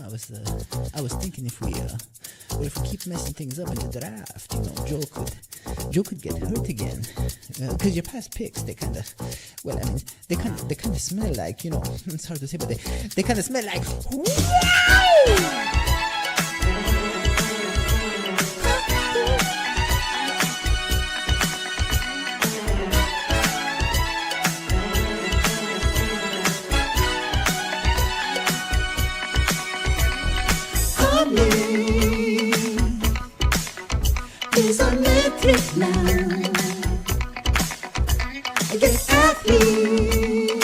I was thinking if we keep messing things up in the draft, Joe could get hurt again. Because your past picks, they kind of smell like, it's hard to say, but they kind of smell like, wow! Is a metric now. Against athletes,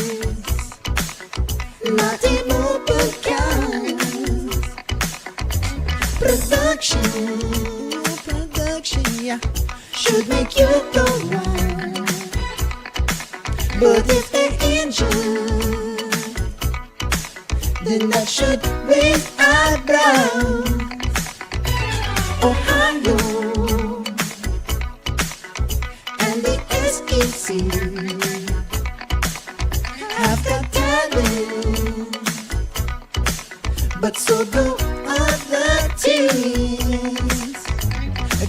not immobile counts. Production, yeah, should make you go wrong. But if they're injured, then that should raise eyebrows. Ohio and the SEC have got talent, but so do other teams.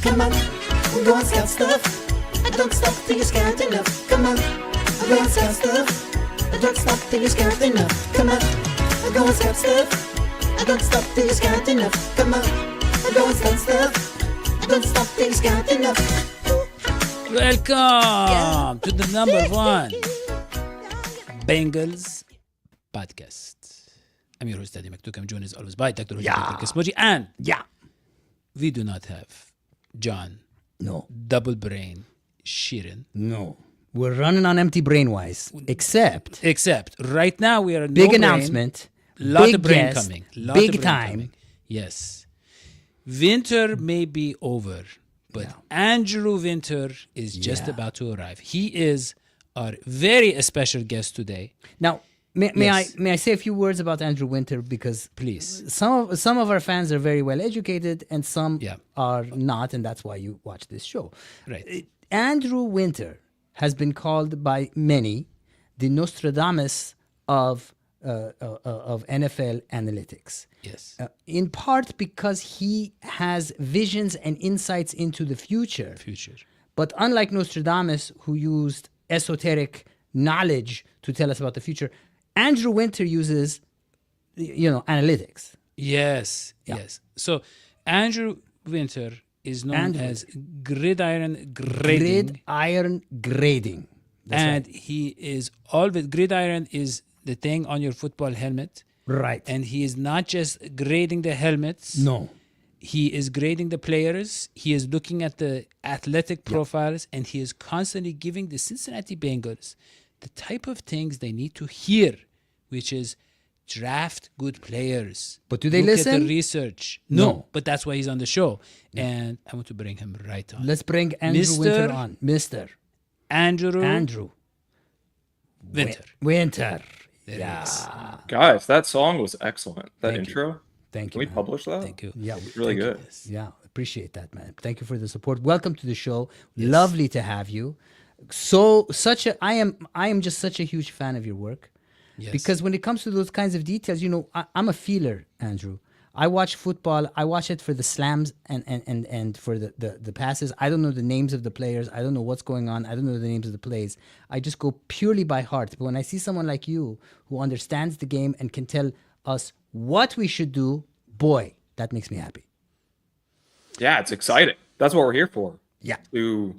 Come on, go and scout stuff. Don't stop till you scout enough. Come on, go and scout stuff. Don't stop till you scout enough. Come on, go and scout stuff. Don't stop till you scout enough. Come on. Don't stop things got enough. Welcome to the number one Bengals podcast. I'm your host, Dadio and I'm joined as always by Dr. Hodgie and we do not have John. No. Double brain Sheeran. No. We're running on empty brain-wise. Except right now we are in big no announcement. Brain, lot big of brain guest, coming. Lot big of brain time. Coming. Yes. Winter may be over, but Andrew Winter is just about to arrive. He is our very special guest today. Now, may I say a few words about Andrew Winter, because please, some of our fans are very well educated and some are not, and that's why you watch this show. Right. Andrew Winter has been called by many the Nostradamus of NFL analytics. Yes. In part because he has visions and insights into the future. But unlike Nostradamus, who used esoteric knowledge to tell us about the future, Andrew Winter uses, analytics. Yes. So Andrew Winter is known as Gridiron Grading. Gridiron Grading. And he is always, gridiron is the thing on your football helmet. Right. And he is not just grading the helmets. No. He is grading the players. He is looking at the athletic profiles, and he is constantly giving the Cincinnati Bengals the type of things they need to hear, which is draft good players. But do they Look listen? At the research. No, but that's why he's on the show. And I want to bring him right on. Let's bring Andrew Winter on. Mr. Andrew Winter. Guys, that song was excellent. That Thank intro. You. Thank Can you. we publish that? Thank you. Yeah, it's really good. Yeah, appreciate that, man. Thank you for the support. Welcome to the show. Yes. Lovely to have you. I am just such a huge fan of your work. Yes. Because when it comes to those kinds of details, I'm a feeler, Andrew. I watch football. I watch it for the slams and for the passes. I don't know the names of the players. I don't know what's going on. I don't know the names of the plays. I just go purely by heart. But when I see someone like you who understands the game and can tell us what we should do, boy, that makes me happy. Yeah, it's exciting. That's what we're here for. Yeah. To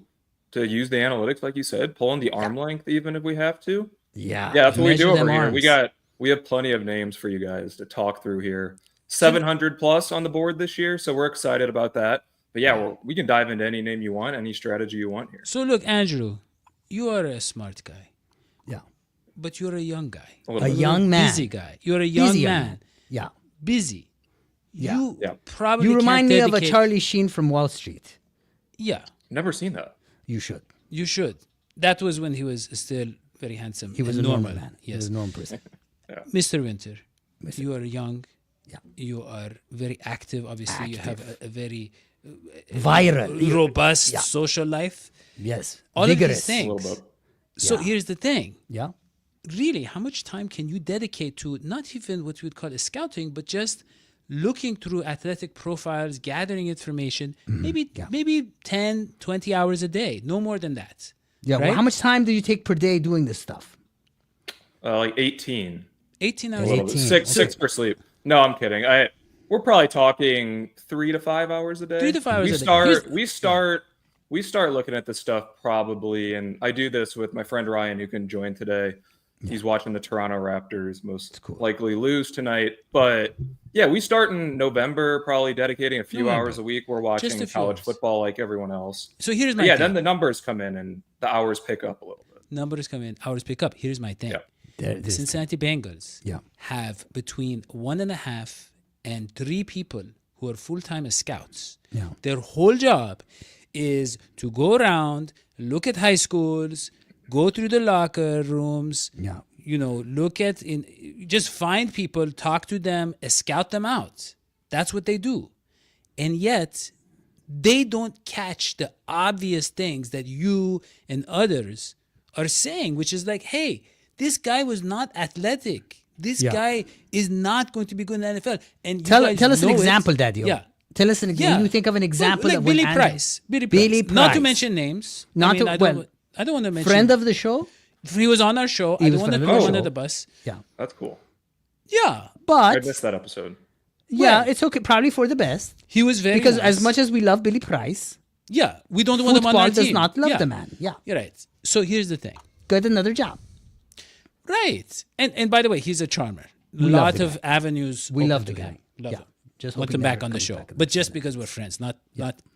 use the analytics, like you said, pull in the arm length even if we have to. Yeah. Yeah, that's what we do over here. Arms. We have plenty of names for you guys to talk through here. 700 plus on the board this year, so we're excited about that. But we can dive into any name you want, any strategy you want here. So look, Andrew, you are a smart guy. Yeah. But you're a young guy. A young man. Busy guy. You're a young man. Yeah. Busy. Yeah. Probably You remind me dedicate... of a Charlie Sheen from Wall Street. Yeah. Never seen that. You should. You should. That was when he was still very handsome. He was a normal man. Yes. He was a normal person. Mr. Winter, you are young. Yeah. You are very active. Obviously, you have a very viral, robust social life. Yes. All vigorous. of these things. A little bit. So here's the thing. Yeah. Really, how much time can you dedicate to not even what we would call a scouting, but just looking through athletic profiles, gathering information, maybe 10, 20 hours a day, no more than that. Yeah. Right? Well, how much time do you take per day doing this stuff? Like 18. 18 A hours a little day. bit. Six for sleep. No, I'm kidding. We're probably talking 3 to 5 hours a day. 3 to 5 hours a day. We start looking at this stuff probably, and I do this with my friend Ryan, who can join today. He's watching the Toronto Raptors most likely lose tonight. But yeah, we start in November, probably dedicating a few hours a week. We're watching college football like everyone else. So here's my thing. thing. Then the numbers come in and the hours pick up a little bit. Numbers come in, hours pick up. Here's my thing. The Cincinnati Bengals have between 1.5 and 3 people who are full-time as scouts. Yeah. Their whole job is to go around, look at high schools, go through the locker rooms, look at, just find people, talk to them, scout them out. That's what they do. And yet, they don't catch the obvious things that you and others are saying, which is like, hey, this guy was not athletic. This guy is not going to be good in the NFL. And tell us an example, Dadio. Yeah. Tell us an example. When you think of an example like of Billy Price. Billy Price. Not to mention names. I don't want to mention. Friend of the show? He was on our show. I don't want to throw him under the bus. Yeah. That's cool. Yeah. But I missed that episode. Yeah, it's okay. Probably for the best. He was very because nice. as much as we love Billy Price, we don't want him on our team. Football does not love the man. Yeah. You're right. So here's the thing. Get another job. Right. And by the way, he's a charmer. We lot of avenues. We open love to the him. guy. Love him. Just want him back on the show. But just because we're friends, not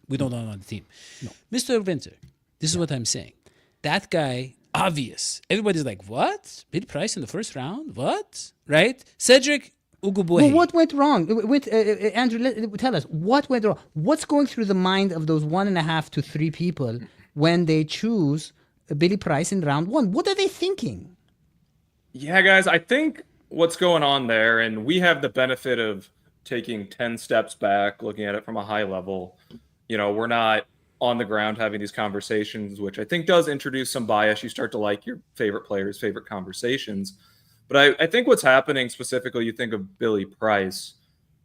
we don't want him on the team. No. Mr. Winter, this is what I'm saying. That guy, obvious. Everybody's like, what? Billy Price in the first round? What? Right? Cedric Ugubuhe. Well, what went wrong? Andrew, tell us, what went wrong? What's going through the mind of those 1.5 to 3 people when they choose Billy Price in round 1? What are they thinking? Yeah, guys, I think what's going on there, and we have the benefit of taking 10 steps back, looking at it from a high level. We're not on the ground having these conversations, which I think does introduce some bias. You start to like your favorite players' favorite conversations. But I think what's happening specifically, you think of Billy Price,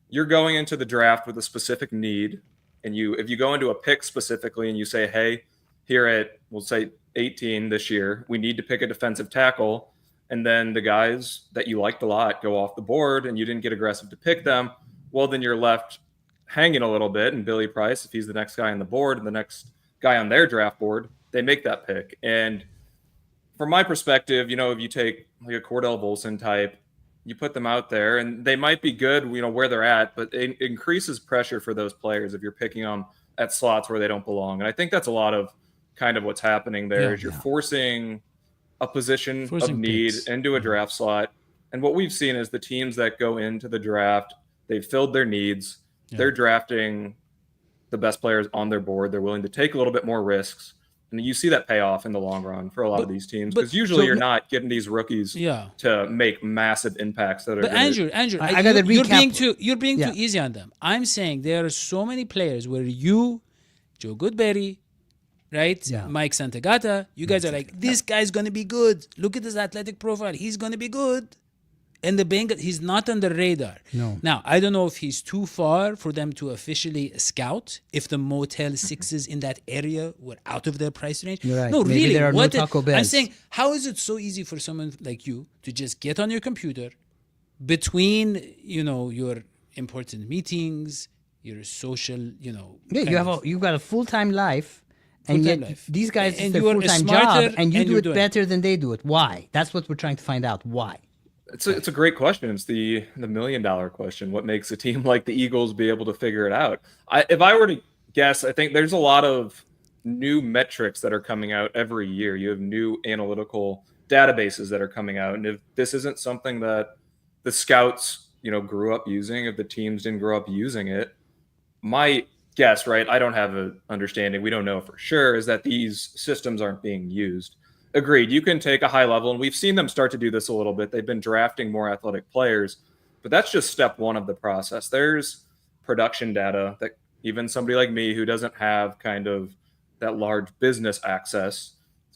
you're going into the draft with a specific need. And if you go into a pick specifically and you say, hey, here at, we'll say 18 this year, we need to pick a defensive tackle. And then the guys that you liked a lot go off the board and you didn't get aggressive to pick them. Well, then you're left hanging a little bit. And Billy Price, if he's the next guy on the board and the next guy on their draft board, they make that pick. And from my perspective, if you take like a Cordell Volson type, you put them out there and they might be good, where they're at, but it increases pressure for those players if you're picking them at slots where they don't belong. And I think that's a lot of kind of what's happening there is you're forcing a position of need into a draft slot. And what we've seen is the teams that go into the draft, they've filled their needs. Yeah. They're drafting the best players on their board. They're willing to take a little bit more risks. And you see that pay off in the long run for a lot of these teams because usually you're not getting these rookies to make massive impacts. That are. But Andrew, I got to recap. You're being too easy on them. I'm saying there are so many players where you, Joe Goodberry, right, Mike Santagata, you guys are like, this guy's gonna be good. Look at his athletic profile. He's gonna be good. And the Bengals, he's not on the radar. No. Now, I don't know if he's too far for them to officially scout, if the Motel 6s in that area were out of their price range. You're right. No, Maybe really. There are no Taco Bells. I'm saying, how is it so easy for someone like you to just get on your computer between, your important meetings, your social, you've got a full-time life. And yet these guys, it's their full-time job, and you do it better than they do it. Why? That's what we're trying to find out. Why? It's a great question. It's the $1 million question. What makes a team like the Eagles be able to figure it out? If I were to guess, I think there's a lot of new metrics that are coming out every year. You have new analytical databases that are coming out. And if this isn't something that the scouts, grew up using, if the teams didn't grow up using it, my guess, right, I don't have an understanding, we don't know for sure, is that these systems aren't being used. Agreed. You can take a high level, and we've seen them start to do this a little bit. They've been drafting more athletic players, but that's just step one of the process. There's production data that even somebody like me who doesn't have kind of that large business access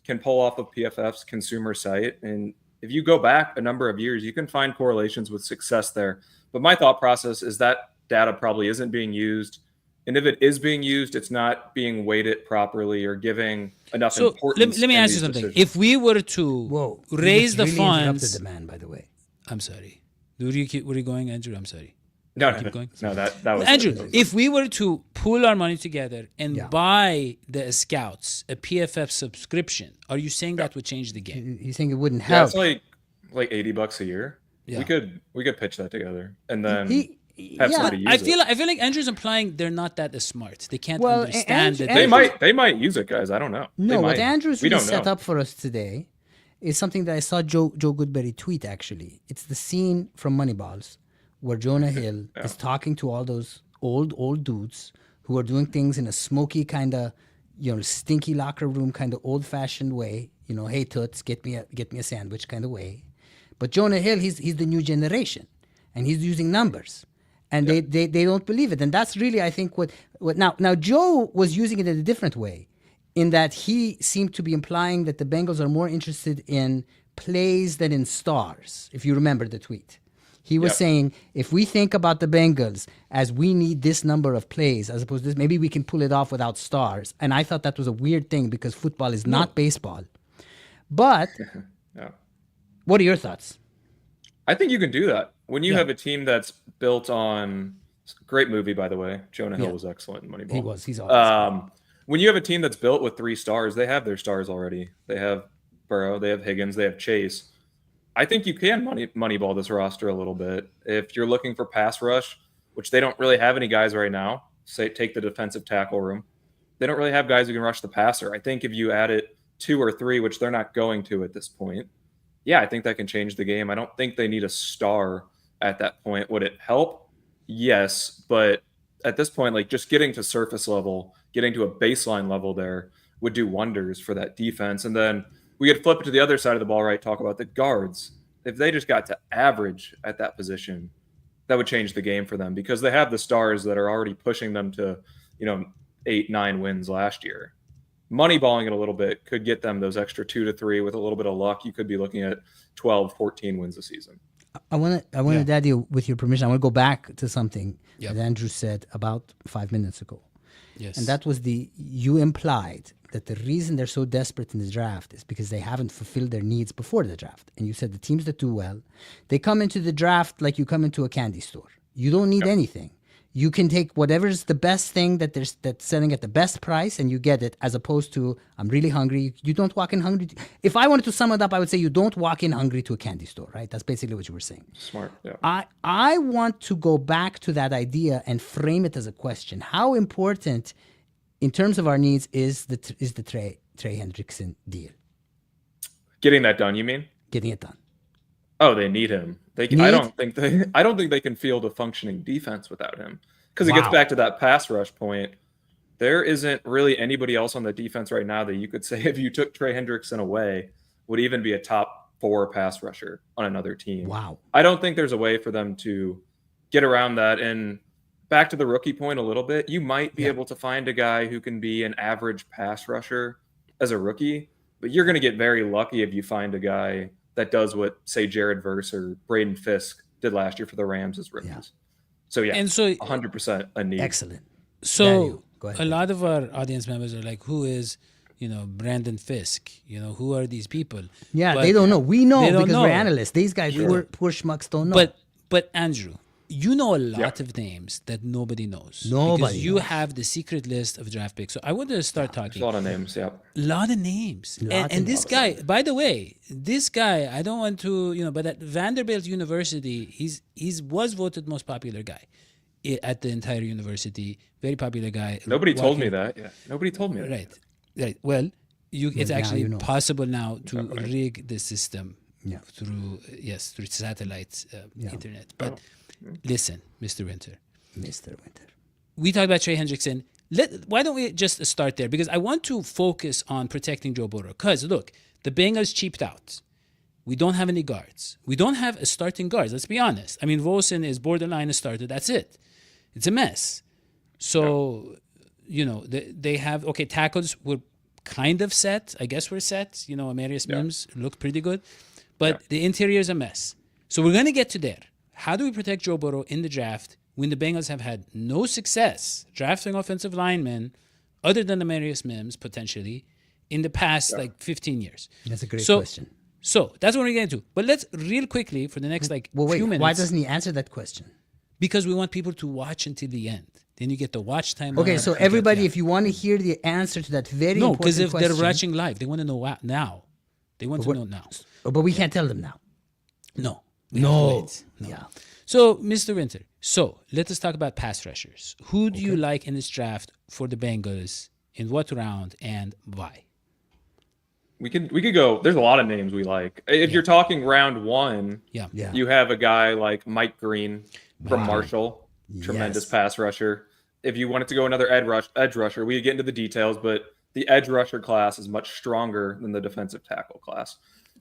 can pull off of PFF's consumer site. And if you go back a number of years, you can find correlations with success there. But my thought process is that data probably isn't being used. And if it is being used, it's not being weighted properly or giving enough So importance. let me in ask you these something. decisions. If we were to Whoa. You raise just the really interrupted funds, the man, by the way. I'm sorry. Where are you going, Andrew? I'm sorry. No, Keep going. no, that was Andrew, it. if we were to pool our money together and Yeah. buy the Scouts a PFF subscription, are you saying that would change the game? You think it wouldn't Yeah, help? it's like $80 a year. Yeah. We could pitch that together and then He- have yeah, somebody use I it. feel like Andrew's implying they're not that smart. They can't Well, understand that They might use it, guys. I don't know. No, They what might. Andrew's We really don't set know. up for us today is something that I saw Joe Goodberry tweet, actually. It's the scene from Moneyballs where Jonah Hill is talking to all those old dudes who are doing things in a smoky kind of, stinky locker room kind of old-fashioned way. Hey, toots, get me a sandwich kind of way. But Jonah Hill, he's the new generation, and he's using numbers. And they don't believe it. And that's really, I think, what now Joe was using it in a different way, in that he seemed to be implying that the Bengals are more interested in plays than in stars, if you remember the tweet. He was saying, if we think about the Bengals as we need this number of plays, as opposed to this, maybe we can pull it off without stars. And I thought that was a weird thing because football is not baseball. But Yeah. what are your thoughts? I think you can do that. When you have a team that's built on great movie, by the way. Jonah Hill was excellent in Moneyball. He's awesome. When you have a team that's built with 3 stars, they have their stars already. They have Burrow, they have Higgins, they have Chase. I think you can moneyball this roster a little bit. If you're looking for pass rush, which they don't really have any guys right now, say take the defensive tackle room. They don't really have guys who can rush the passer. I think if you added 2 or 3, which they're not going to at this point, yeah, I think that can change the game. I don't think they need a star at that point. Would it help? Yes, but at this point, like just getting to surface level, getting to a baseline level there would do wonders for that defense. And then we could flip it to the other side of the ball, right? Talk about the guards. If they just got to average at that position, that would change the game for them because they have the stars that are already pushing them to, 8-9 wins last year. Moneyballing it a little bit could get them those extra 2 to 3 with a little bit of luck. You could be looking at 12, 14 wins a season. I want to, Dadio, with your permission, I want to go back to something that Andrew said about 5 minutes ago. Yes. And that was you implied that the reason they're so desperate in the draft is because they haven't fulfilled their needs before the draft. And you said the teams that do well, they come into the draft like you come into a candy store. You don't need anything. You can take whatever's the best thing that's selling at the best price and you get it, as opposed to, I'm really hungry. You don't walk in hungry. If I wanted to sum it up, I would say you don't walk in hungry to a candy store, right? That's basically what you were saying. Smart, yeah. I want to go back to that idea and frame it as a question. How important, in terms of our needs, is the Trey Hendrickson deal? Getting that done, you mean? Getting it done. Oh, they need him. I don't think they can field a functioning defense without him. Because it gets back to that pass rush point. There isn't really anybody else on the defense right now that you could say if you took Trey Hendrickson away would even be a top 4 pass rusher on another team. Wow. I don't think there's a way for them to get around that. And back to the rookie point a little bit, you might be able to find a guy who can be an average pass rusher as a rookie, but you're going to get very lucky if you find a guy that does what, say, Jared Verse or Braden Fisk did last year for the Rams as rookies. Yeah. So, yeah, And so 100% a need. Excellent. So Dario, go ahead. a lot of our audience members are like, who is, Brandon Fisk? Who are these people? Yeah, But they don't know. We know they don't because know. we're analysts. These guys, poor schmucks, don't know. But Andrew, you know a lot of names that nobody knows. Nobody Because you knows. have the secret list of draft picks. So I want to start There's talking. a lot of names, yeah. Lot of names. And this guy, by the way, I don't want to, but at Vanderbilt University, he's was voted most popular guy at the entire university. Very popular guy. Nobody told me that. Yeah, nobody told me that. Right. Well, it's now actually you know. possible now to rig the system Yeah. through satellite internet. But listen, Mr. Winter. Mr. Winter. We talked about Trey Hendrickson. Why don't we just start there? Because I want to focus on protecting Joe Burrow. Because, look, the Bengals cheaped out. We don't have any guards. We don't have a starting guards. Let's be honest. I mean, Volson is borderline a starter. That's it. It's a mess. So, they have, tackles were kind of set. I guess we're set. Amarius Mims looked pretty good. But the interior is a mess. So we're going to get to there. How do we protect Joe Burrow in the draft when the Bengals have had no success drafting offensive linemen other than the Marius Mims potentially in the past like 15 years? That's a great So- question. So that's what we're getting to. But let's real quickly for the next Well, wait, few minutes. why doesn't he answer that question? Because we want people to watch until the end. Then you get the watch time. Okay, up, so you get- everybody, yeah. if you want to hear the answer to that very No, important because if question, they're watching live, they want to know now. They want to know now. but we can't tell them now. No. We have to wait. No. Yeah. So, Mr. Winter, so let us talk about pass rushers. Who do you like in this draft for the Bengals? In what round and why? We could go. There's a lot of names we like. If you're talking round 1, Yeah. Yeah. you have a guy like Mike Green from Marshall, tremendous Yes. pass rusher. If you wanted to go another edge rusher, we could get into the details, but the edge rusher class is much stronger than the defensive tackle class.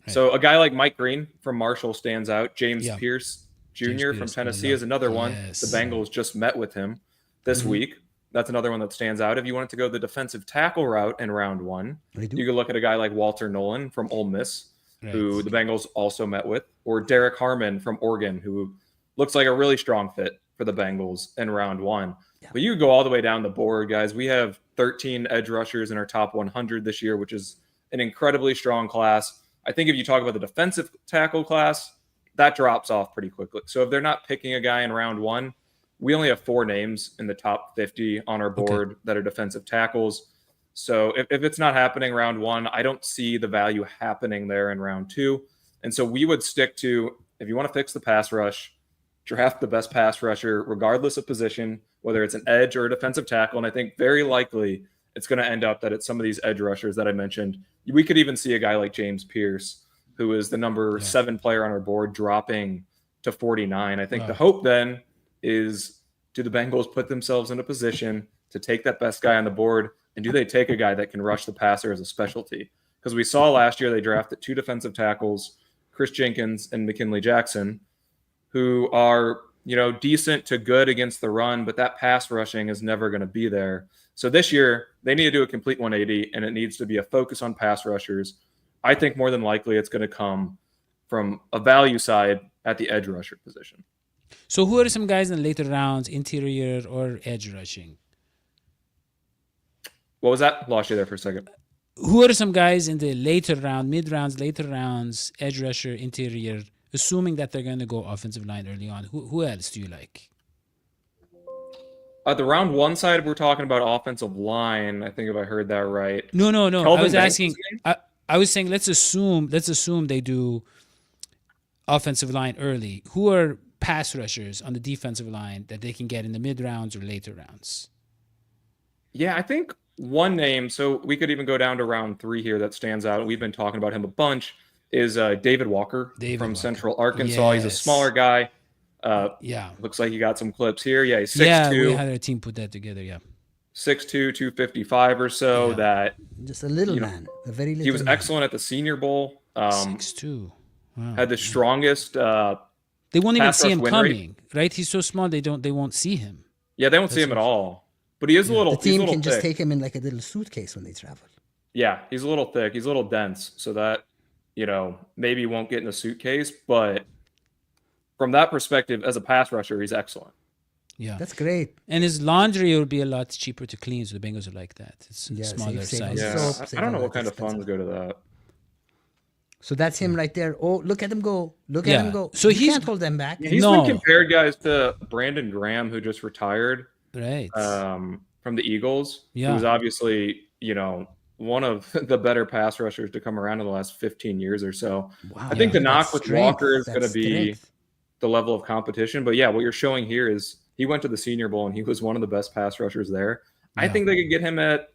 Right. So a guy like Mike Green from Marshall stands out. James Yeah. Pierce Jr. James from Pierce, Tennessee I love- is another one. yes. The Bengals just met with him this week. That's another one that stands out. If you wanted to go the defensive tackle route in round 1, They do. you could look at a guy like Walter Nolan from Ole Miss, who Right. the Bengals also met with, or Derek Harmon from Oregon, who looks like a really strong fit for the Bengals in round 1. Yeah. But you could go all the way down the board, guys. We have 13 edge rushers in our top 100 this year, which is an incredibly strong class. I think if you talk about the defensive tackle class, that drops off pretty quickly. So if they're not picking a guy in round 1, we only have 4 names in the top 50 on our board that are defensive tackles. So if it's not happening round 1, I don't see the value happening there in round 2. And so we would stick to, if you want to fix the pass rush, draft the best pass rusher, regardless of position, whether it's an edge or a defensive tackle. And I think very likely it's going to end up that it's some of these edge rushers that I mentioned. We could even see a guy like James Pierce, who is the number 7 player on our board, dropping to 49. I think the hope then is, do the Bengals put themselves in a position to take that best guy on the board, and do they take a guy that can rush the passer as a specialty? Because we saw last year they drafted 2 defensive tackles, Chris Jenkins and McKinley Jackson, who are, decent to good against the run, but that pass rushing is never going to be there. So this year they need to do a complete 180, and it needs to be a focus on pass rushers. I think more than likely it's going to come from a value side at the edge rusher position. So who are some guys in the later rounds, interior or edge rushing? What was that? Lost you there for a second. Who are some guys in the later round, mid rounds, later rounds, edge rusher, interior, assuming that they're going to go offensive line early on? Who else do you like? At the round 1 side, we're talking about offensive line. I think if I heard that right. No. Kelvin I was Banks' asking. name? I was saying let's assume they do offensive line early. Who are pass rushers on the defensive line that they can get in the mid rounds or later rounds? Yeah, I think one name, so we could even go down to round 3 here that stands out. We've been talking about him a bunch, is David Walker from Central Arkansas. He's a Yes. smaller guy. Yeah. Looks like you got some clips here. Yeah, he's 6'2", Yeah, we had our team put that together. Yeah. 6'2", 255 or so. Yeah. That Just a little man, a very little he was man. excellent at the Senior Bowl. 6'2". Wow. Had the strongest. They won't even pass see rush him win rate. coming, right? He's so small they won't see him. Yeah, they won't see him at all. But he is a little. The he's a team little can just thick. take him in like a little suitcase when they travel. Yeah, he's a little thick. He's a little dense, so that maybe won't get in a suitcase. But from that perspective, as a pass rusher, he's excellent. Yeah. That's great. And his laundry will be a lot cheaper to clean, so the Bengals are like that. It's Yeah, smaller save size. Yeah, soap, I save don't know all what that kind of funds expensive. go to that. So that's him right there. Oh, look at him go! Look Yeah. at him go! So you he's- can't hold them back. He's No. been compared, guys, to Brandon Graham, who just retired Right. from the Eagles. Yeah. Who's obviously, one of the better pass rushers to come around in the last 15 years or so. Wow, I think the knock that's with strength. Walker is going to That's be strength. the level of competition. But yeah, what you're showing here is he went to the Senior Bowl and he was one of the best pass rushers there. I Yeah. think they could get him at,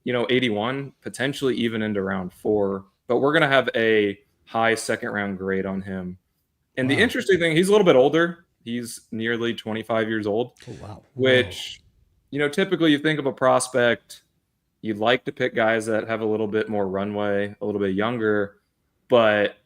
81, potentially even into round 4. But we're going to have a high second round grade on him. And the Wow. interesting thing, he's a little bit older. He's nearly 25 years old, Oh, wow. which, typically you think of a prospect, you'd like to pick guys that have a little bit more runway, a little bit younger. But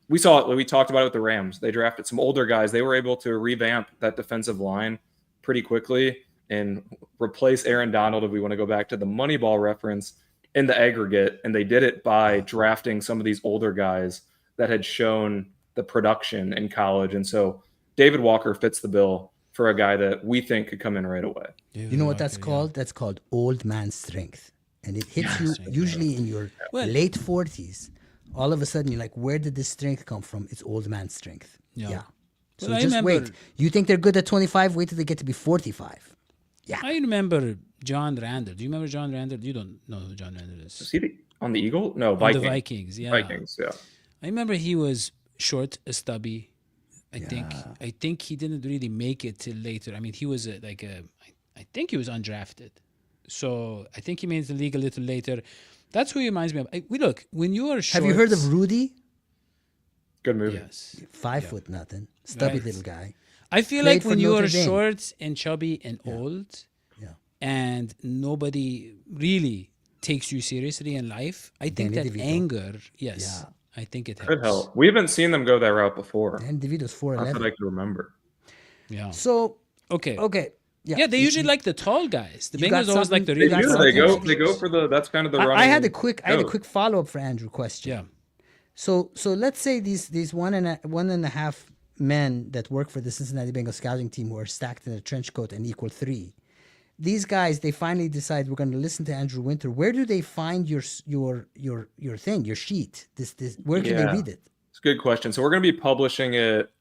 we talked about it with the Rams. They drafted some older guys. They were able to revamp that defensive line pretty quickly and replace Aaron Donald, if we want to go back to the Moneyball reference, in the aggregate. And they did it by drafting some of these older guys that had shown the production in college. And so David Walker fits the bill for a guy that we think could come in right away. You know what that's called? That's called old man strength. And it hits you usually in your late 40s. All of a sudden, you're like, where did this strength come from? It's old man strength. Yeah. So Well, I just remember- wait. You think they're good at 25? Wait till they get to be 45. Yeah. I remember John Randall. Do you remember John Randall? You don't know who John Randall is. Is he on the Eagle? No, On Vikings. the Vikings, yeah. Vikings, yeah. I remember he was short, stubby. I think he didn't really make it till later. I mean, he was I think he was undrafted. So I think he made the league a little later. That's who he reminds me of. Look, when you are short. Have you heard of Rudy? Good movie. Yes. 5 foot nothing. Stubby Right. little guy. I feel Played like for when you Notre are Dame. short and chubby and old, Yeah. and nobody really takes you seriously in life, I think Danny that DeVito. anger, yes, Yeah. I think it helps. Could help. We haven't seen them go that route before. And DeVito's Not that 4'11. I can remember. Yeah. So, Okay. okay. Yeah. Yeah, they usually like the tall guys. The You got Bengals always like the something- They really got tall do. something? They go for the. That's kind of the running. I had a quick go. follow up for Andrew question. Yeah. So let's say these one and a half men that work for the Cincinnati Bengals scouting team who are stacked in a trench coat and equal 3. These guys, they finally decide we're going to listen to Andrew Winter. Where do they find your thing, your sheet? This where can they Yeah. read it? It's a good question. So we're going to be publishing it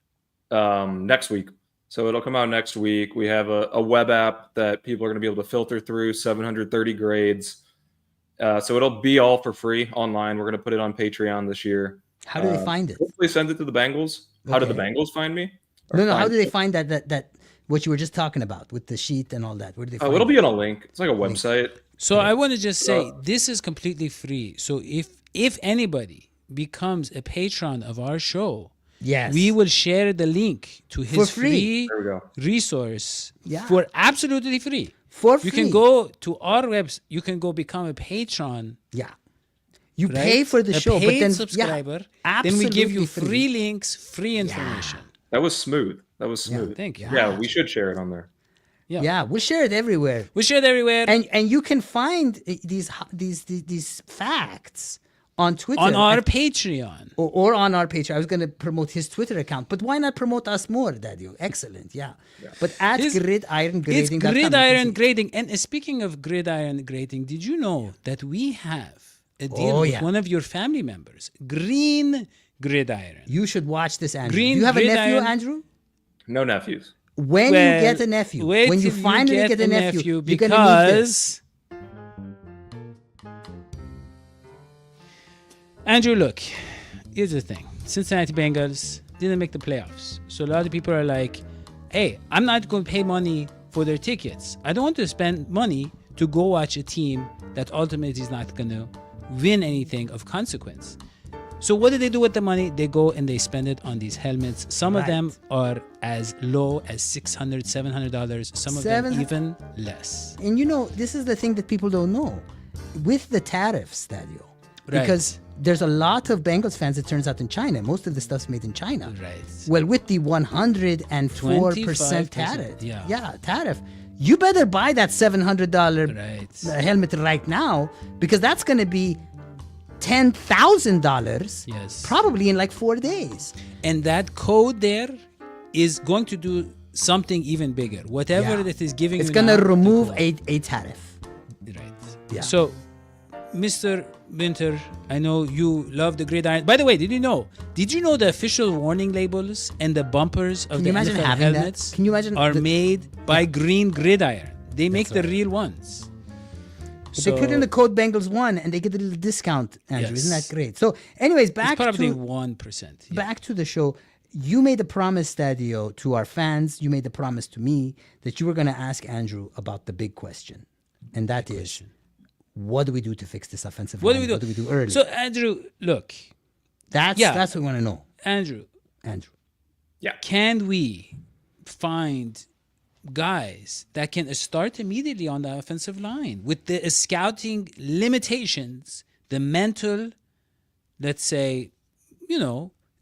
next week. So it'll come out next week. We have a web app that people are going to be able to filter through 730 grades. So it'll be all for free online. We're going to put it on Patreon this year. How do they find it? Hopefully send it to the Bengals. How did the Okay. Bengals find me? Or No. How find do they me? find that what you were just talking about with the sheet and all that? Where do they find It'll it? be on a link. It's like a website. So I want to just say this is completely free. So if anybody becomes a patron of our show, Yes. we will share the link to his For free. There we go. resource Yeah. for absolutely free. For You can free. go to our webs. You can go become a patron. Yeah. You Right? pay for the a show, but paid then subscriber. Yeah, then we give you absolutely free links, free information. That was smooth. That was smooth. Thank you. Yeah, we should share it on there. Yeah, we'll share it everywhere. We share it everywhere And you can find these facts on Twitter on our at- Patreon. or on our page. I was going to promote his Twitter account, but why not promote us more, Dadio? Excellent, yeah. But at His- Gridiron It's Grading. Gridiron Grading. And speaking of Gridiron Grading, did you know that we have a deal Oh, with yeah. one of your family members, Green Gridiron? You should watch this, Andrew. Green Do you have a nephew, Gridiron- Andrew? No nephews. When Well, you get a nephew, wait when you till finally get a nephew, you're going to need this. because Andrew, look, here's the thing. Cincinnati Bengals didn't make the playoffs. So a lot of people are like, hey, I'm not going to pay money for their tickets. I don't want to spend money to go watch a team that ultimately is not going to win anything of consequence. So what do they do with the money? They go and they spend it on these helmets. Some of Right. them are as low as $600, $700. Some of them even less. And you know, this is the thing that people don't know. With the tariffs, Dadio, because there's a lot of Bengals fans, it turns out, in China. Most of the stuff's made in China. Right. Well, with the 104% 25%, tariff, yeah. tariff, you better buy that $700 Right. helmet right now, because that's going to be $10,000 Yes. probably in like 4 days. And that code there is going to do something even bigger. Whatever Yeah. that is giving It's you going to now, remove it a tariff. will. Right. Yeah. So, Mr. Winter, I know you love the gridiron. By the way, did you know the official warning labels and the bumpers of Can the you imagine NFL having that? helmets Can you imagine are the- made by Green Gridiron? They make the real ones. But they put in the code Bengals1 and they get a little discount, Andrew. Isn't Yes. that great? So, anyways, back It's probably to 1%. Yeah. back to the show. You made a promise, Dadio, to our fans. You made a promise to me that you were going to ask Andrew about the big question, and that is, what do we do to fix this offensive What do line? we do? What do we do early? So, Andrew, look, that's what we want to know, Andrew, Andrew. can we find guys that can start immediately on the offensive line with the scouting limitations, the mental, let's say,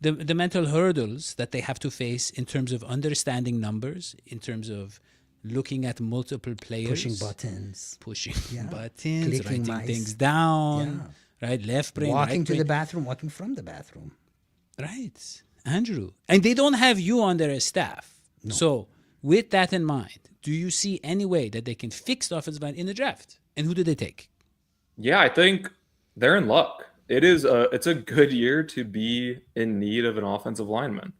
the mental hurdles that they have to face in terms of understanding numbers, in terms of looking at multiple players, Pushing buttons, pushing Yeah. buttons, Clicking writing mice. things down, right? Left brain, walking right to brain. the bathroom, walking from the bathroom. Right, Andrew. And they don't have you on their staff. So with that in mind, do you see any way that they can fix the offensive line in the draft? And who do they take? Yeah, I think they're in luck. It's a good year to be in need of an offensive lineman.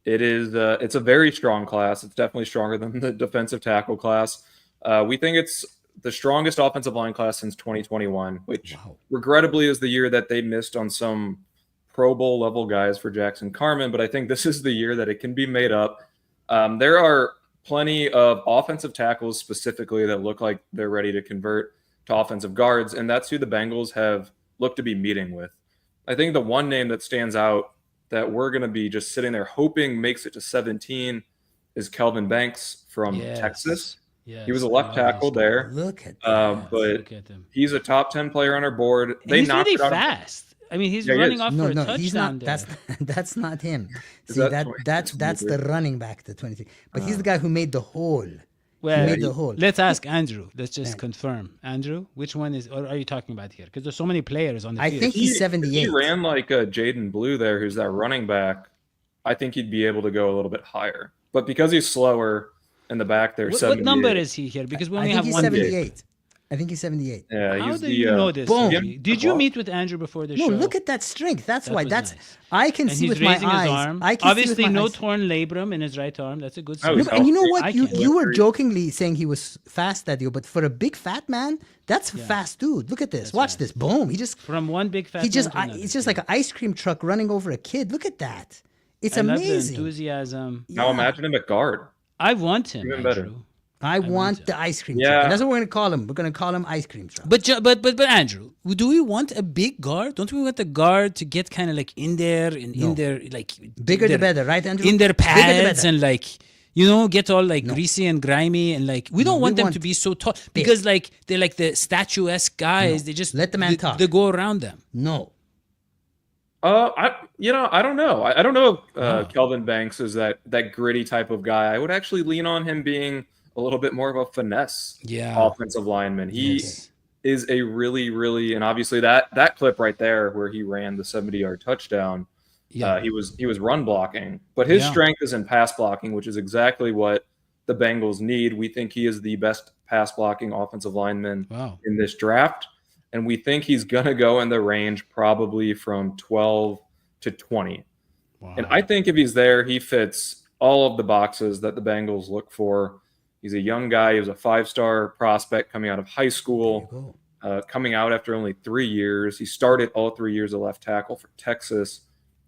It's a very strong class. It's definitely stronger than the defensive tackle class. We think it's the strongest offensive line class since 2021, which regrettably is the year that they missed on some Pro Bowl level guys for Jackson Carman. But I think this is the year that it can be made up. There are plenty of offensive tackles specifically that look like they're ready to convert to offensive guards, and that's who the Bengals have looked to be meeting with. I think the one name that stands out that we're going to be just sitting there hoping makes it to 17 is Kelvin Banks from Texas. Yes, he was a left tackle there. Look at that. But Look at him. he's a top 10 player on our board. And he's really fast. I mean, he's running off for a touchdown. He's not. there. That's not him. Is See, that that's the running back, the 23. But he's the guy who made the hole. Well, made the hole. let's ask Andrew. Let's just confirm. Andrew, which one or are you talking about here? Because there's so many players on the I field. think he's 78. He ran like a Jaden Blue there, who's that running back. I think he'd be able to go a little bit higher. But because he's slower in the back there, what number is he here? Because we only have one. 78. I think he's 78. Yeah, How he's do you know this? Boom. Did you meet with Andrew before the No, show? look at that strength. That's why. was That's nice. I can And see he's with my raising his eyes. arm. I can Obviously, see with my no eyes. torn labrum in his right arm. That's a good Oh, sign. he's And you know healthy. what? I You can't. you were jokingly saying he was fast, Dadio, but for a big fat man, that's a fast dude. Look at this. Watch this. Boom. He just From one big fat he just man to another. it's just like an ice cream truck running over a kid. Look at that. It's I love the amazing. enthusiasm. Now imagine him at guard. I want him. Even better. Andrew. I want the ice cream Yeah. truck. And that's what we're gonna call him. We're gonna call him ice cream truck. But Andrew, do we want a big guard? Don't we want the guard to get kind of like in there and in their like Bigger the their- better, right, Andrew? in their Bigger the pads better. and like get all like greasy and grimy and like we don't we want them want to be so tall because like they're like the statuesque guys. They just Let the man talk. They go around them. No. I don't know. I don't know if Kelvin Banks is that gritty type of guy. I would actually lean on him being a little bit more of a finesse offensive lineman. He is a really, really, and obviously that clip right there where he ran the 70-yard touchdown, he was run blocking, but his strength is in pass blocking, which is exactly what the Bengals need. We think he is the best pass blocking offensive lineman in this draft. And we think he's going to go in the range probably from 12 to 20. Wow. And I think if he's there, he fits all of the boxes that the Bengals look for. He's a young guy. He was a 5-star prospect coming out of high school, coming out after only 3 years. He started all 3 years of left tackle for Texas.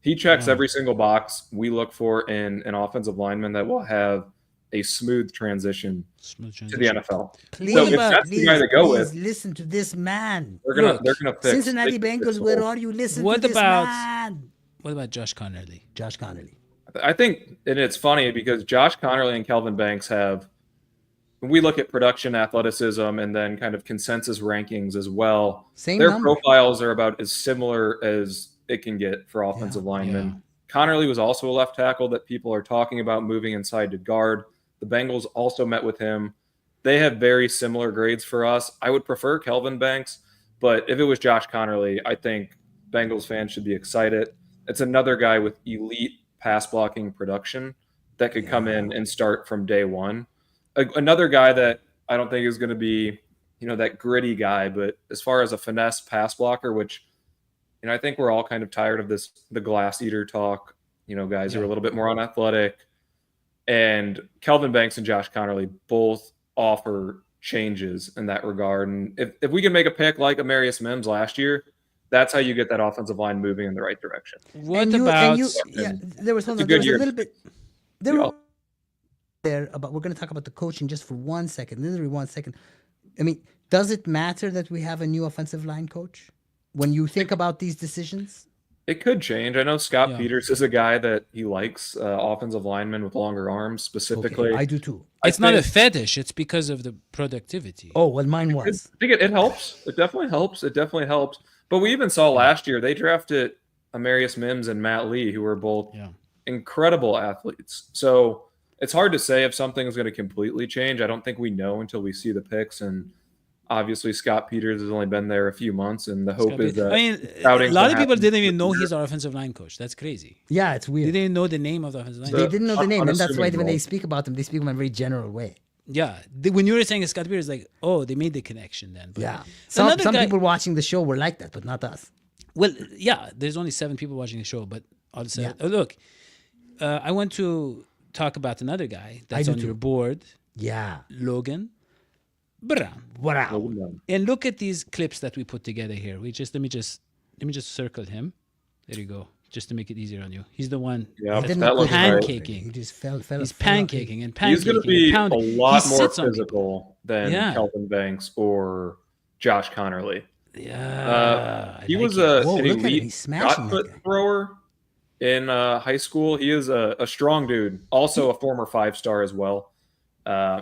He checks every single box we look for in an offensive lineman that will have a smooth transition to the NFL. Please, so if that's the guy to go with, listen to this man. they're gonna fix Cincinnati Bengals. Where are you? Listen What to this about- man. What about Josh Connerly? Josh Connerly. I think, and it's funny because Josh Connerly and Kelvin Banks have, when we look at production, athleticism, and then kind of consensus rankings as well, their profiles are about as similar as it can get for offensive linemen. Connerly was also a left tackle that people are talking about moving inside to guard. The Bengals also met with him. They have very similar grades for us. I would prefer Kelvin Banks, but if it was Josh Connerly, I think Bengals fans should be excited. It's another guy with elite pass blocking production that could come in and start from day one. Another guy that I don't think is going to be, that gritty guy, but as far as a finesse pass blocker, which, I think we're all kind of tired of the glass eater talk, guys who are a little bit more unathletic. And Kelvin Banks and Josh Connerly both offer changes in that regard. And if we can make a pick like Amarius Mims last year, that's how you get that offensive line moving in the right direction. What about? There was a little bit. We're going to talk about the coaching just for 1 second, literally 1 second. I mean, does it matter that we have a new offensive line coach when you think about these decisions? It could change. I know Scott Peters is a guy that he likes offensive linemen with longer arms specifically. Okay, I do too. It's not a fetish. It's because of the productivity. Oh, well, mine was. I think it helps. It definitely helps. It definitely helps. But we even saw last year, they drafted Amarius Mims and Matt Lee, who were both incredible athletes. So it's hard to say if something is going to completely change. I don't think we know until we see the picks. And Obviously, Scott Peters has only been there a few months, and the hope Scott is Pitt- that I mean, a scouting's lot gonna of people happen didn't even this know year. he's our offensive line coach. That's crazy. Yeah, it's They weird. didn't know the name of the offensive line. They So- didn't know the name, and that's why unassuming when they role. speak about him, they speak about him in a very general way. Yeah, when you were saying Scott Peters, like, oh, they made the connection then. But Yeah. Some another guy- people watching the show were like that, but not us. Well, yeah, there's only 7 people watching the show, but all the 7. Yeah. Oh, look, I want to talk about another guy that's do on too. your board, Yeah. Logan Brown. Wow. And look at these clips that we put together here. Let me just circle him. There you go, just to make it easier on you. He's the one Yeah, that's Didn't that look looks good. great. pancaking. He just fell. He's fell- pancaking and pancaking. He's going to be and a pounding. lot He more sits on people. physical than Yeah. Kelvin Banks or Josh Connerly. Yeah, He I was like it. Whoa, an look at him. elite He's smashing shot that put guy. thrower in high school. He is a strong dude, also a former 5-star as well.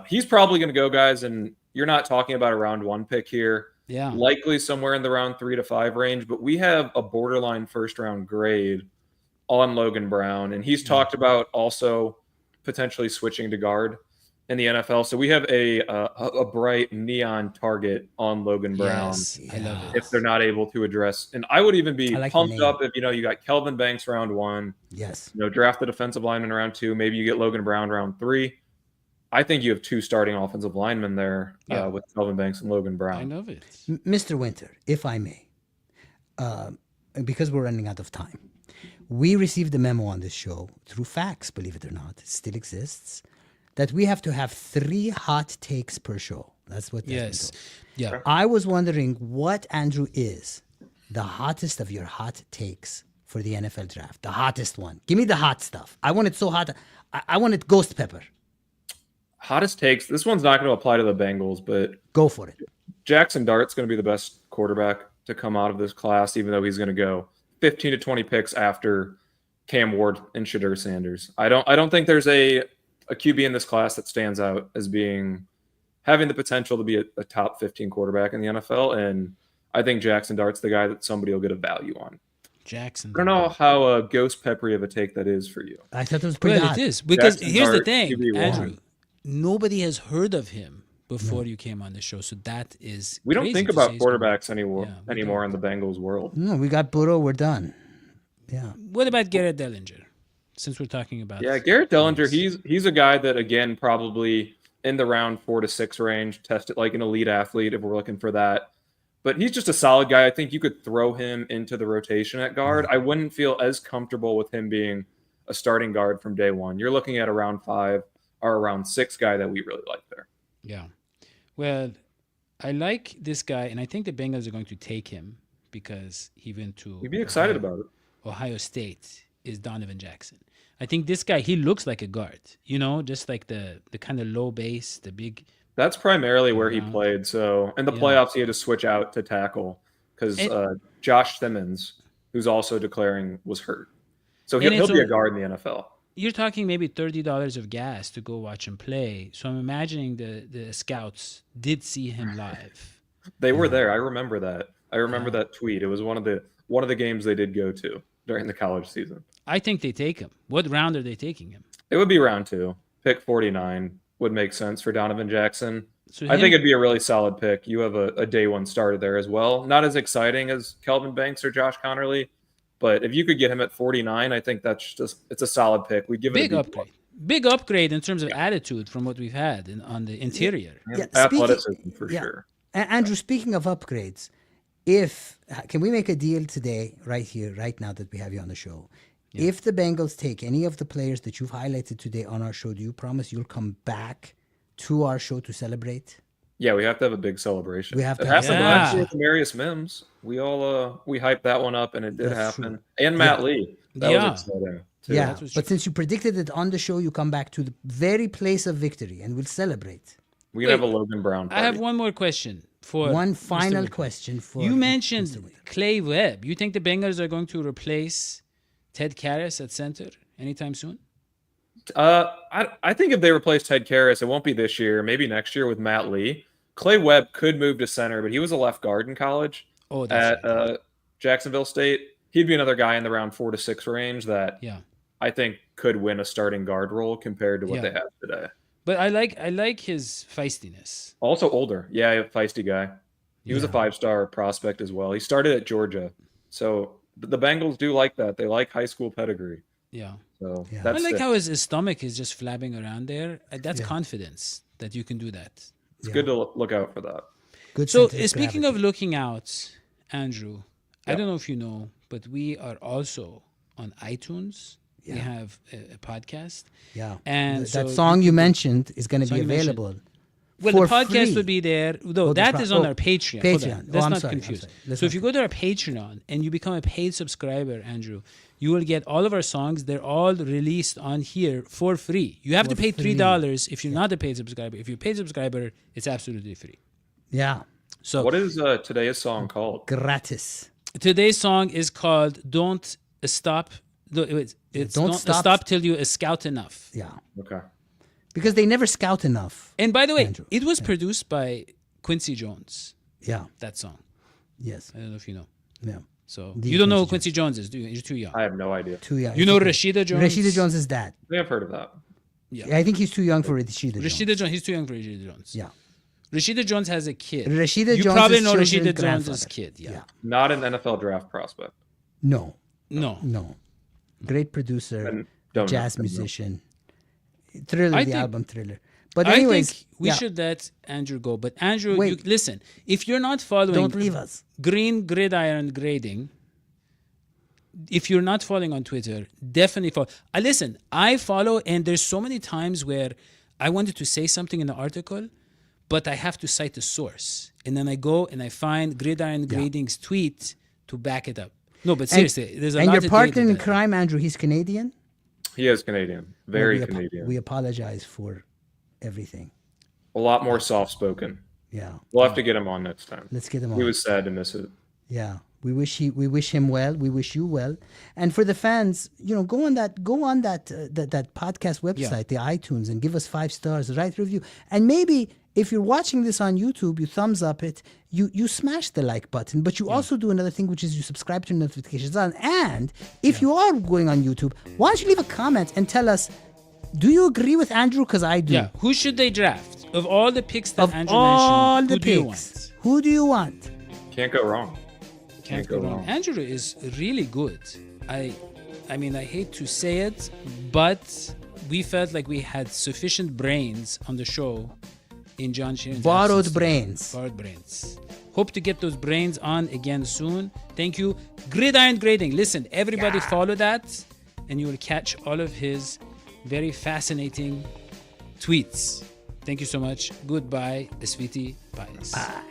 He's probably going to go, guys, and you're not talking about a round 1 pick here. Yeah. Likely somewhere in the round 3 to 5 range, but we have a borderline first round grade on Logan Brown, and he's talked about also potentially switching to guard in the NFL. So we have a bright neon target on Logan Brown. Yes, I love it. If they're not able to address, and I would even be I like the pumped name. up if you got Kelvin Banks round 1, Yes. draft the defensive lineman round 2, maybe you get Logan Brown round 3. I think you have 2 starting offensive linemen there Yeah. with Kelvin Banks and Logan I Brown. love it. Mr. Winter, if I may, because we're running out of time, we received a memo on this show through fax, believe it or not, it still exists, that we have to have 3 hot takes per show. That's what that's been Yes. told. Yeah. I was wondering what, Andrew, is the hottest of your hot takes for the NFL draft. The hottest one. Give me the hot stuff. I want it so hot. I want it ghost pepper. Hottest takes. This one's not going to apply to the Bengals, but Go for it. Jackson Dart's going to be the best quarterback to come out of this class, even though he's going to go 15 to 20 picks after Cam Ward and Shadur Sanders. I don't think there's a QB in this class that stands out as having the potential to be a top 15 quarterback in the NFL, and I think Jackson Dart's the guy that somebody will get a value on. Jackson. I don't know how ghost peppery of a take that is for you. I thought it was pretty Well, hot. it is because Jackson here's the Dart, thing, QB1. Andrew. Nobody has heard of him before you came on the show, so that is We don't crazy think to about say he's gonna- quarterbacks anymore Yeah, we anymore in the Bengals world. No, we got Burrow. We're done. Yeah. What about Garrett Dellinger? Since we're talking about Yeah, Garrett Dellinger, Yes. he's a guy that, again, probably in the round 4 to 6 range, tested like an elite athlete if we're looking for that. But he's just a solid guy. I think you could throw him into the rotation at guard. I wouldn't feel as comfortable with him being a starting guard from day one. You're looking at a round 5 or a round 6 guy that we really like there. Yeah. Well, I like this guy, and I think the Bengals are going to take him because he went to You'd be excited about it. Ohio State, is Donovan Jackson. I think this guy, he looks like a guard, just like the kind of low base, the big. That's primarily where he Around. played. So in the Yeah. playoffs, he had to switch out to tackle because And- Josh Simmons, who's also declaring, was hurt. So And he'll it's be a a- guard in the NFL. You're talking maybe $30 of gas to go watch him play. So I'm imagining the scouts did see him live. They were there. I remember that. I remember that tweet. It was one of the games they did go to during the college season. I think they take him. What round are they taking him? It would be round 2. Pick 49 would make sense for Donovan Jackson. So I think it'd be a really solid pick. You have a day 1 starter there as well. Not as exciting as Kelvin Banks or Josh Connerly, but if you could get him at 49, I think it's a solid pick. We'd give it big a upgrade. Big upgrade in terms of attitude from what we've had on the interior. Yeah, athleticism for yeah. sure. Andrew, speaking of upgrades, can we make a deal today, right here, right now that we have you on the show? If the Bengals take any of the players that you've highlighted today on our show, do you promise you'll come back to our show to celebrate? Yeah, we have to have a big celebration. We have to It have happened Yeah. last year with Marius Mims. We all we hyped that one up, and it did That's happen. true. And Matt Yeah. Lee. That Yeah. was exciting. too. Yeah, that was but true. since you predicted it on the show, you come back to the very place of victory and we'll celebrate. We can have a Wait, Logan Brown party. I have one more question for One Mr. final Winter. question for You Mr. mentioned Winter. Clay Webb. You think the Bengals are going to replace Ted Karras at center anytime soon? I think if they replace Ted Karras, it won't be this year. Maybe next year with Matt Lee. Clay Webb could move to center, but he was a left guard in college Oh, at that's right. Jacksonville State. He'd be another guy in the round 4 to 6 range that Yeah. I think could win a starting guard role compared to what Yeah. they have today. But I like his feistiness. Also older. Yeah, a feisty guy. He was a 5-star prospect as well. He started at Georgia. So the Bengals do like that. They like high school pedigree. Yeah. So Yeah. I that's like it. how his stomach is just flapping around there. That's confidence that you can do that. It's good to look out for that. Good. So center of speaking gravity. of looking out, Andrew, I don't know if you know, but we are also on iTunes. We Yeah. have a podcast. yeah, And that so song you mentioned is going to Song be you mentioned. available. Well, for the podcast free. would be there. Though Oh, that is on our Patreon. Hold Patreon. on. Oh, Let's I'm not sorry, I'm confuse. sorry. Let's So not if you go to our Patreon and you become a paid subscriber, Andrew, you will get all of our songs. They're all released on here for free. You have to pay $3 if you're not a paid subscriber. If you're a paid subscriber, it's absolutely free. Yeah, So What is today's song called? gratis. today's song is called "Don't Stop." It's Don't don't Stop. stop till you scout enough. Yeah, Okay. because they never scout enough. And by the way, Andrew. it was produced by Quincy Jones. Yeah. That song. Yes. I don't know if you know. Yeah. So The you don't know who Quincy Quincy Jones is, do you? You're too young. I have no idea. Too young. You know Rashida Jones? Rashida Jones is dad. I think I've heard of that. I think he's too young for Rashida Jones. Rashida Jones. He's too young for Rashida Jones. Yeah. Rashida Jones has a kid. Rashida you Jones probably is know children's Rashida Jones' grandfather. kid. Yeah. Yeah. Not an NFL draft prospect. No. No. No. Great producer, And don't jazz know. musician. Thriller, I the think- album Thriller. But I anyways, think we should let Andrew go. But Andrew, Wait. you, listen. If you're not following don't leave us. Gridiron Grading, if you're not following on Twitter, definitely follow. Listen, I follow, and there's so many times where I wanted to say something in the article, but I have to cite the source. And then I go and I find Gridiron Grading's tweet to back it up. No, but seriously, there's a And lot your of partner data in there. crime, Andrew, he's Canadian. He is Canadian. Very Canadian. We apologize for everything. A lot more soft spoken. Yeah. We'll have to get him on next time. Let's get him on. He was sad to miss it. Yeah, we wish him well. We wish you well. And for the fans, go on that that podcast website, the iTunes, and give us 5 stars, write review. And maybe if you're watching this on YouTube, you thumbs up it. You smash the like button, but you also do another thing, which is you subscribe to notifications on. And if you are going on YouTube, why don't you leave a comment and tell us, do you agree with Andrew? Because I do. Yeah, who should they draft? Of all the picks that Of Andrew all mentioned, the who do you picks, want? who do you want? Can't go wrong. Can't go wrong. Andrew is really good. I mean, I hate to say it, but we felt like we had sufficient brains on the show in John Sheeran's Borrowed absence. brains. Borrowed brains. Hope to get those brains on again soon. Thank you. Gridiron Grading. Listen, everybody follow that, and you will catch all of his very fascinating tweets. Thank you so much. Goodbye, Sweetie Pies. Bye.